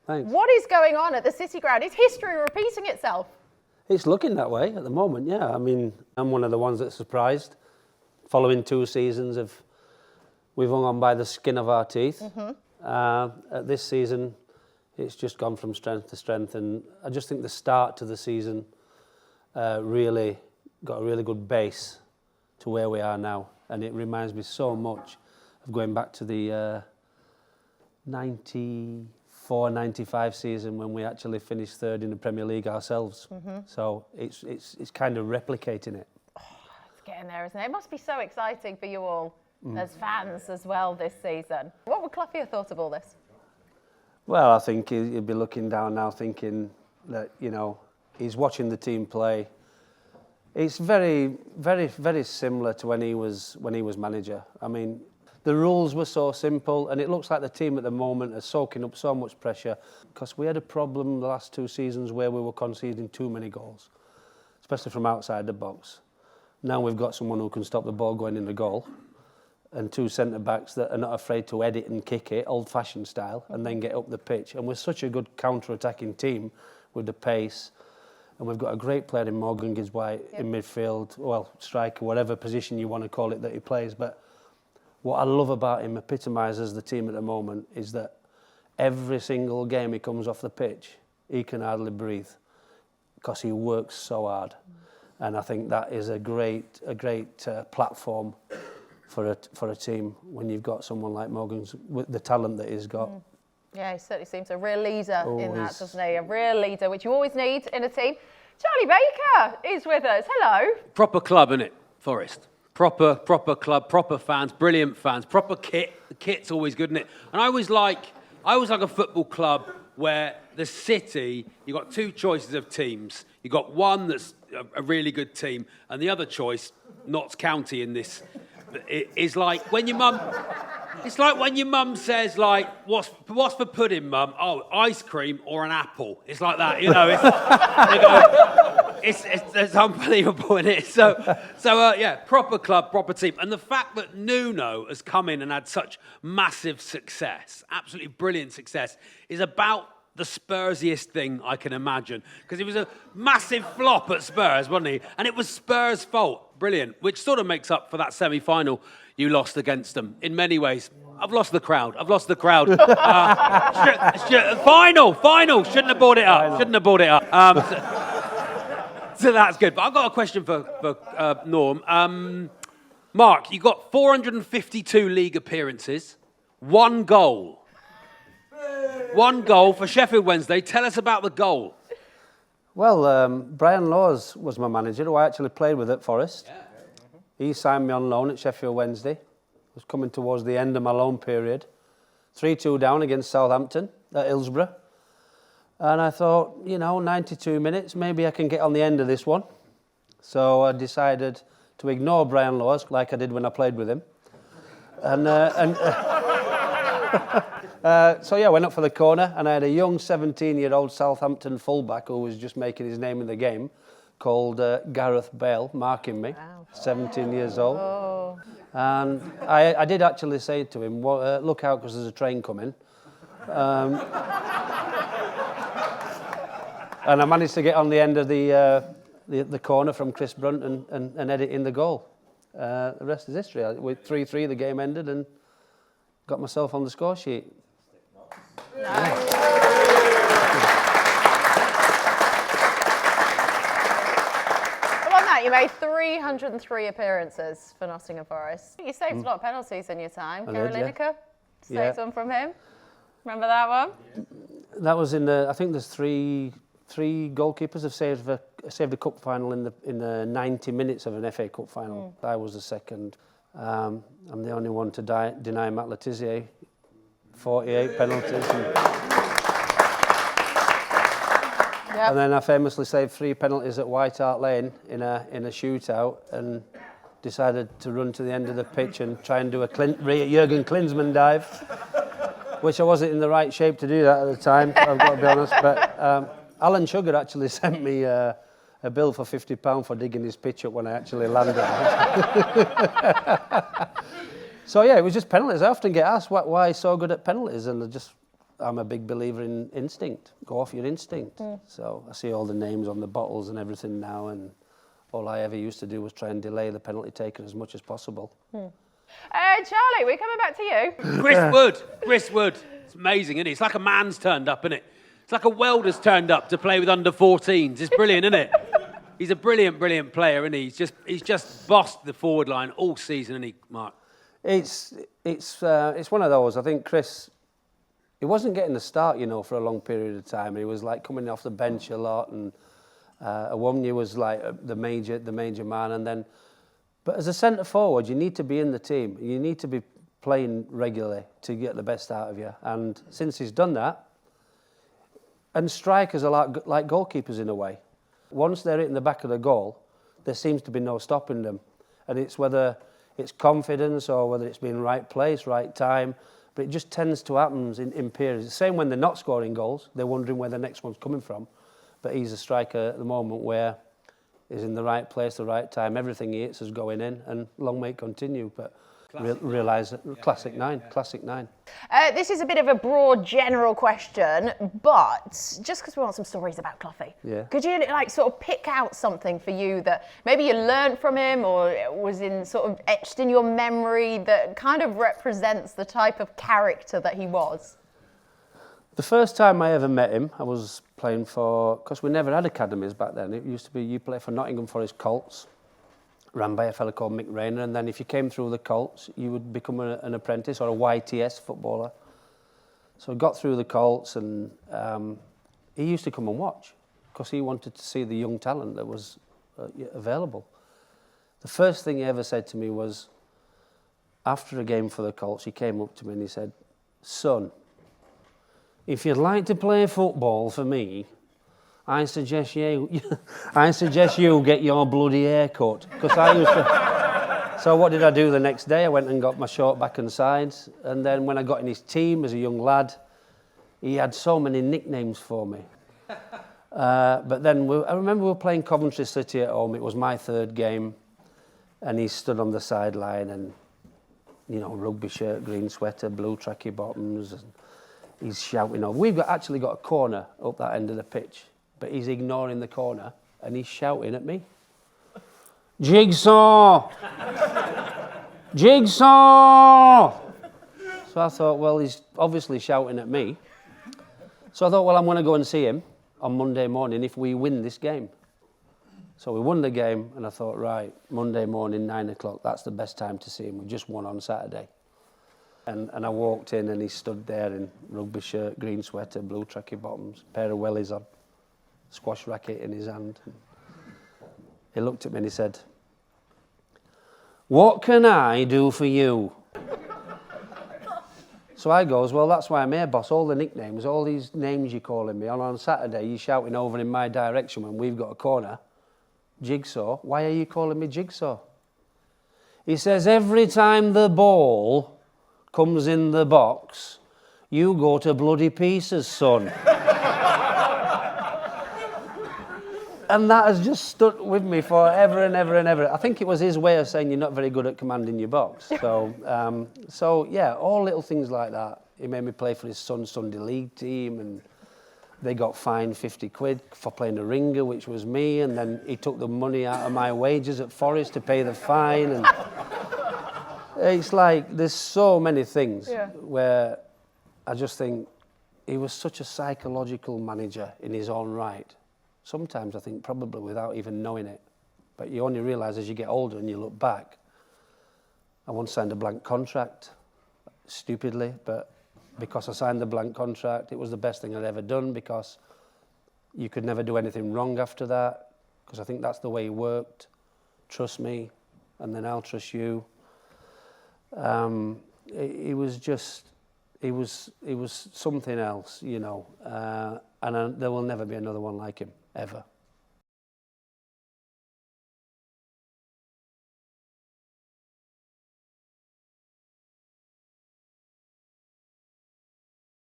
Thanks. What is going on at the City Ground? Is history repeating itself? It's looking that way at the moment, yeah. I mean, I'm one of the ones that's surprised. Following 2 seasons we've hung on by the skin of our teeth. At this season, it's just gone from strength to strength, and I just think the start to the season really got a really good base to where we are now, and it reminds me so much of going back to the 94-95 season when we actually finished 3rd in the Premier League ourselves. So it's kind of replicating it. It's getting there, isn't it? It must be so exciting for you all as fans as well this season. What would Cloughie have thought of all this? Well, I think he'll be looking down now thinking that, you know, he's watching the team play. It's very, very, very similar to when he was manager. I mean, the rules were so simple, and it looks like the team at the moment are soaking up so much pressure because we had a problem the last 2 seasons where we were conceding too many goals, especially from outside the box. Now we've got someone who can stop the ball going in the goal, and 2 centre-backs that are not afraid to edit and kick it, old-fashioned style, and then get up the pitch. And we're such a good counter-attacking team with the pace. And we've got a great player in Morgan Gibbs-White in midfield, well, striker, whatever position you want to call it that he plays. But what I love about him, epitomises the team at the moment, is that every single game he comes off the pitch, he can hardly breathe because he works so hard. And I think that is a great platform for a team when you've got someone like Morgan's with the talent that he's got. Yeah, he certainly seems a real leader in that, doesn't he? A real leader, which you always need in a team. Charlie Baker is with us. Hello. Proper club, innit, Forest? Proper club, proper fans, brilliant fans, proper kit. The kit's always good, isn't it? And I always like a football club where the City, you've got 2 choices of teams. You've got one that's a really good team, and the other choice, Notts County in this, is like when your mum... It's like when your mum says, like, what's for pudding, mum? Oh, ice cream or an apple. It's like that, you know. It's unbelievable, isn't it? So yeah, proper club, proper team. And the fact that Nuno has come in and had such massive success, absolutely brilliant success, is about the Spursiest thing I can imagine. Because he was a massive flop at Spurs, wasn't he? And it was Spurs' fault. Brilliant. Which sort of makes up for that semi-final you lost against them in many ways. I've lost the crowd. Final. Shouldn't have brought it up. So that's good. But I've got a question for Norm. Mark, you got 452 league appearances, 1 goal. 1 goal for Sheffield Wednesday. Tell us about the goal. Well, Brian Laws was my manager, who I actually played with at Forest. Yeah. He signed me on loan at Sheffield Wednesday. It was coming towards the end of my loan period. 3-2 down against Southampton at Hillsborough. And I thought, you know, 92 minutes, maybe I can get on the end of this one. So I decided to ignore Brian Laws, like I did when I played with him. So yeah, I went up for the corner, and I had a young 17-year-old Southampton fullback who was just making his name in the game, called Gareth Bale, marking me. Wow. 17 years old. Oh. And I did actually say to him, well, look out, because there's a train coming. And I managed to get on the end of the corner from Chris Brunt and edit in the goal. The rest is history. With 3-3, the game ended, and got myself on the score sheet. Nice. You made 303 appearances for Nottingham Forest. You saved a lot of penalties in your time. Gary Lineker saved one from him. Remember that one? That was in the. I think there's three goalkeepers have saved a cup final in the 90 minutes of an FA Cup final. I was the second. I'm the only one to deny Matt Letizia 48 penalties. Yep. And then I famously saved 3 penalties at White Hart Lane in a shootout, and decided to run to the end of the pitch and try and do a Jurgen Klinsmann dive, which I wasn't in the right shape to do that at the time, I've got to be honest. But Alan Sugar actually sent me a bill for £50 for digging his pitch up when I actually landed. So yeah, it was just penalties. I often get asked why he's so good at penalties, and I just I'm a big believer in instinct. Go off your instinct. So I see all the names on the bottles and everything now, and all I ever used to do was try and delay the penalty taken as much as possible. Charlie, we're coming back to you. Chris Wood. It's amazing, isn't it? It's like a man's turned up, isn't it? It's like a welder's turned up to play with under 14s. It's brilliant, isn't it? He's a brilliant player, isn't he? He's just bossed the forward line all season, isn't he, Mark? It's one of those. I think Chris, he wasn't getting the start, for a long period of time. He was like coming off the bench a lot, and Awomny was like the major man. And then, but as a centre forward, you need to be in the team. You need to be playing regularly to get the best out of you. And since he's done that, and strikers are like goalkeepers in a way. Once they're hitting the back of the goal, there seems to be no stopping them. And it's whether it's confidence or whether it's being right place, right time. But it just tends to happen in periods. The same when they're not scoring goals, they're wondering where the next one's coming from. But he's a striker at the moment where he's in the right place, the right time. Everything he hits is going in, and long may it continue. But realise that classic nine. This is a bit of a broad, general question, but just because we want some stories about Cloughie, could you sort of pick out something for you that maybe you learnt from him or was sort of etched in your memory that kind of represents the type of character that he was? The first time I ever met him, I was playing because we never had academies back then. It used to be you play for Nottingham Forest Colts, ran by a fella called Mick Rayner, and then if you came through the Colts, you would become an apprentice or a YTS footballer. So I got through the Colts, and he used to come and watch because he wanted to see the young talent that was available. The first thing he ever said to me was, after a game for the Colts, he came up to me and he said, "Son, if you'd like to play football for me, I suggest you get your bloody hair cut." Because I used to. So what did I do the next day? I went and got my short back and sides. And then when I got in his team as a young lad, he had so many nicknames for me. But then I remember we were playing Coventry City at home. It was my third game. And he stood on the sideline and, rugby shirt, green sweater, blue tracky bottoms. And he's shouting over. We've actually got a corner up that end of the pitch. But he's ignoring the corner and he's shouting at me. "Jigsaw! Jigsaw!" So I thought, well, he's obviously shouting at me. So I thought, well, I'm going to go and see him on Monday morning if we win this game. So we won the game, and I thought, right, Monday morning, 9 o'clock, that's the best time to see him. We just won on Saturday. And I walked in and he stood there in rugby shirt, green sweater, blue tracky bottoms, pair of wellies on, squash racket in his hand. He looked at me and he said, "What can I do for you?" So I goes, "Well, that's why I'm here, boss. All the nicknames, all these names you're calling me on Saturday, you're shouting over in my direction when we've got a corner. Jigsaw, why are you calling me Jigsaw?" He says, "Every time the ball comes in the box, you go to bloody pieces, son." And that has just stuck with me forever and ever and ever. I think it was his way of saying you're not very good at commanding your box. So yeah, all little things like that. He made me play for his son's Sunday league team, and they got fined 50 quid for playing a ringer, which was me, and then he took the money out of my wages at Forest to pay the fine. And it's like there's so many things where I just think he was such a psychological manager in his own right. Sometimes I think probably without even knowing it. But you only realise as you get older and you look back. I once signed a blank contract, stupidly, but because I signed the blank contract, it was the best thing I'd ever done because you could never do anything wrong after that, because I think that's the way he worked. Trust me, and then I'll trust you. It was something else, and there will never be another one like him, ever.